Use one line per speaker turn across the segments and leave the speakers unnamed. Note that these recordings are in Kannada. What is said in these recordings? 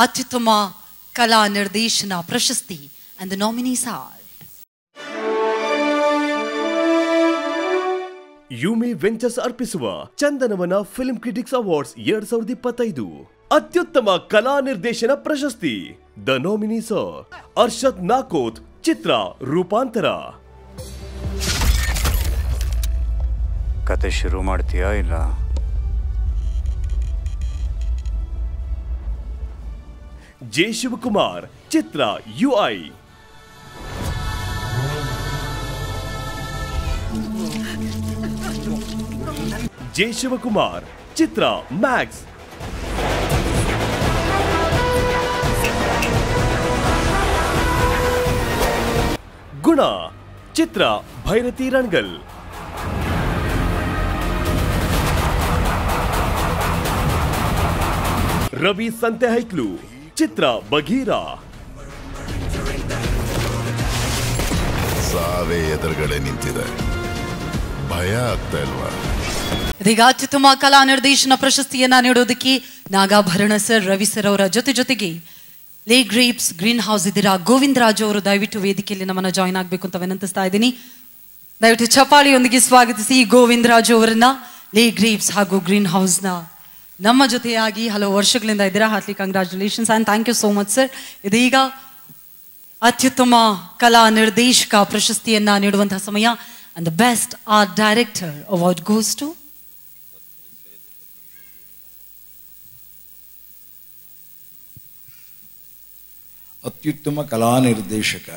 ಅತ್ಯುತ್ತಮ ಕಲಾ ನಿರ್ದೇಶನ ಪ್ರಶಸ್ತಿ and the nominees are
Yumi ventures ಅರ್ಪಿಸುವ ಚಂದನವನ ಫಿಲ್ಮ್ ಕ್ರಿಟಿಕ್ಸ್ ಅವಾರ್ಡ್ಸ್ 2025 ಅತ್ಯುತ್ತಮ ಕಲಾ ನಿರ್ದೇಶನ ಪ್ರಶಸ್ತಿ. ದ ನಾಮಿನೀಸ್ ಆರ್ ಅರ್ಷದ್ ನಾಕೋತ್ ಚಿತ್ರ ರೂಪಾಂತರ.
ಕತೆ ಶುರು ಮಾಡ್ತೀಯಾ ಇಲ್ಲ?
ಜೆ ಶಿವಕುಮಾರ್ ಚಿತ್ರ ಯುಐ. ಜೆ ಶಿವಕುಮಾರ್ ಚಿತ್ರ ಮ್ಯಾಕ್ಸ್. ಗುಣ ಚಿತ್ರ ಭೈರತಿ ರಣಗಲ್. ರವಿ ಸಂತೆಹೈಕ್ಲು ಚಿತ್ರ ಬಗೀರ.
ಸಾವೇ ಎದುರುಗಡೆ ನಿಂತಿದೆ, ಭಯ ಆಗ್ತಾ ಇಲ್ವಾ?
ಇದೀಗ ಅತ್ಯುತ್ತಮ ಕಲಾ ನಿರ್ದೇಶನ ಪ್ರಶಸ್ತಿಯನ್ನ ನೀಡೋದಕ್ಕೆ ನಾಗಾಭರಣ ಸರ್, ರವಿ ಸರ್ ಅವರ ಜೊತೆಗೆ ಲೇ ಗ್ರೇಪ್ಸ್ ಗ್ರೀನ್ ಹೌಸ್ ಇದ್ದೀರಾ. ಗೋವಿಂದ ರಾಜು ಅವರು ದಯವಿಟ್ಟು ವೇದಿಕೆಯಲ್ಲಿ ನಮ್ಮನ್ನ ಜಾಯ್ನ್ ಆಗಬೇಕು ಅಂತ ವಿನಂತಿಸ್ತಾ ಇದ್ದೀನಿ. ದಯವಿಟ್ಟು ಚಪಾಳಿಯೊಂದಿಗೆ ಸ್ವಾಗತಿಸಿ ಗೋವಿಂದ ರಾಜು ಅವರನ್ನ. ಲೇ ಗ್ರೇಪ್ಸ್ ಹಾಗೂ ಗ್ರೀನ್ ಹೌಸ್ ನ ನಮ್ಮ ಜೊತೆಯಾಗಿ ಹಲವು ವರ್ಷಗಳಿಂದ ಇದ್ದೀರಾ. Heartly congratulations and thank you so much sir. ಇದೀಗ ಅತ್ಯುತ್ತಮ ಕಲಾ ನಿರ್ದೇಶಕ ಪ್ರಶಸ್ತಿಯನ್ನ ನೀಡುವಂತಹ ಸಮಯ. And the best art director award goes to
ಅತ್ಯುತ್ತಮ ಕಲಾ ನಿರ್ದೇಶಕ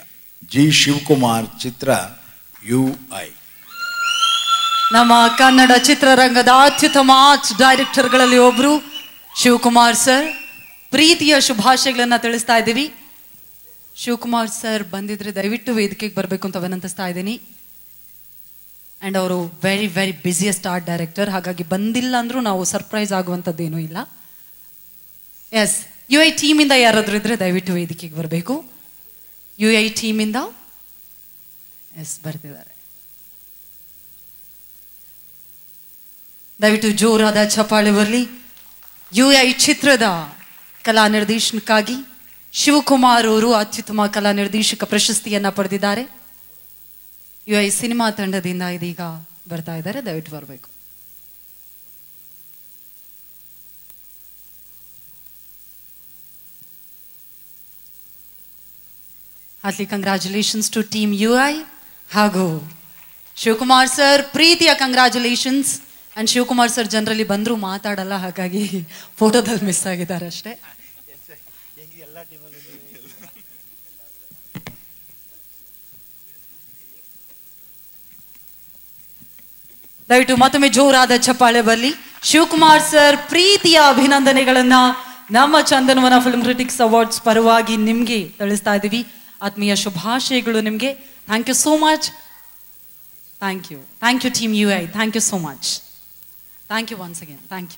ಜಿ ಶಿವಕುಮಾರ್ ಚಿತ್ರ ಯುಐ.
ನಮ್ಮ ಕನ್ನಡ ಚಿತ್ರರಂಗದ ಅತ್ಯುತ್ತಮ ಆರ್ಟ್ ಡೈರೆಕ್ಟರ್ಗಳಲ್ಲಿ ಒಬ್ರು ಶಿವಕುಮಾರ್ ಸರ್. ಪ್ರೀತಿಯ ಶುಭಾಶಯಗಳನ್ನ ತಿಳಿಸ್ತಾ ಇದ್ದೀವಿ. ಶಿವಕುಮಾರ್ ಸರ್ ಬಂದಿದ್ರೆ ದಯವಿಟ್ಟು ವೇದಿಕೆಗೆ ಬರಬೇಕು ಅಂತ ವಿನಂತಿಸ್ತಾ ಇದ್ದೀನಿ. ಅಂಡ್ ಅವರು very very busiest art director, ಹಾಗಾಗಿ ಬಂದಿಲ್ಲ ಅಂದ್ರೂ ನಾವು ಸರ್ಪ್ರೈಸ್ ಆಗುವಂಥದ್ದೇನೂ ಇಲ್ಲ. ಎಸ್, ಯುಐ ಟೀಮಿಂದ ಯಾರಾದ್ರೂ ಇದ್ರೆ ದಯವಿಟ್ಟು ವೇದಿಕೆಗೆ ಬರಬೇಕು. ಯುಐ ಟೀಮಿಂದ ಎಸ್ ಬರ್ತಿದ್ದಾರೆ. ದಯವಿಟ್ಟು ಜೋರಾದ ಚಪ್ಪಾಳೆ ಬರಲಿ. ಯುಐ ಚಿತ್ರದ ಕಲಾ ನಿರ್ದೇಶನಕ್ಕಾಗಿ ಶಿವಕುಮಾರ್ ಅವರು ಅತ್ಯುತ್ತಮ ಕಲಾ ನಿರ್ದೇಶಕ ಪ್ರಶಸ್ತಿಯನ್ನ ಪಡೆದಿದ್ದಾರೆ. ಯುಐ ಸಿನಿಮಾ ತಂಡದಿಂದ ಇದೀಗ ಬರ್ತಾ ಇದ್ದಾರೆ, ದಯವಿಟ್ಟು ಬರಬೇಕು. Heartly congratulations to team UI ಹಾಗೂ ಶಿವಕುಮಾರ್ ಸರ್ ಪ್ರೀತಿಯ congratulations. And Shivakumar sir generally ಬಂದರೂ ಮಾತಾಡಲ್ಲ, ಹಾಗಾಗಿ ಫೋಟೋದಲ್ಲಿ ಮಿಸ್ ಆಗಿದ್ದಾರೆ ಅಷ್ಟೇ. ದಯವಿಟ್ಟು ಮತ್ತೊಮ್ಮೆ ಜೋರಾದ ಚಪ್ಪಾಳೆ ಬರಲಿ. ಶಿವಕುಮಾರ್ ಸರ್ ಪ್ರೀತಿಯ ಅಭಿನಂದನೆಗಳನ್ನ ನಮ್ಮ ಚಂದನವನ ಫಿಲ್ಮ್ ಕ್ರಿಟಿಕ್ಸ್ ಅವಾರ್ಡ್ಸ್ ಪರವಾಗಿ ನಿಮ್ಗೆ ತಿಳಿಸ್ತಾ ಇದ್ದೀವಿ. ಆತ್ಮೀಯ ಶುಭಾಶಯಗಳು ನಿಮಗೆ. Thank you so much. Thank you team UI. Thank you so much. Thank you once again. Thank you.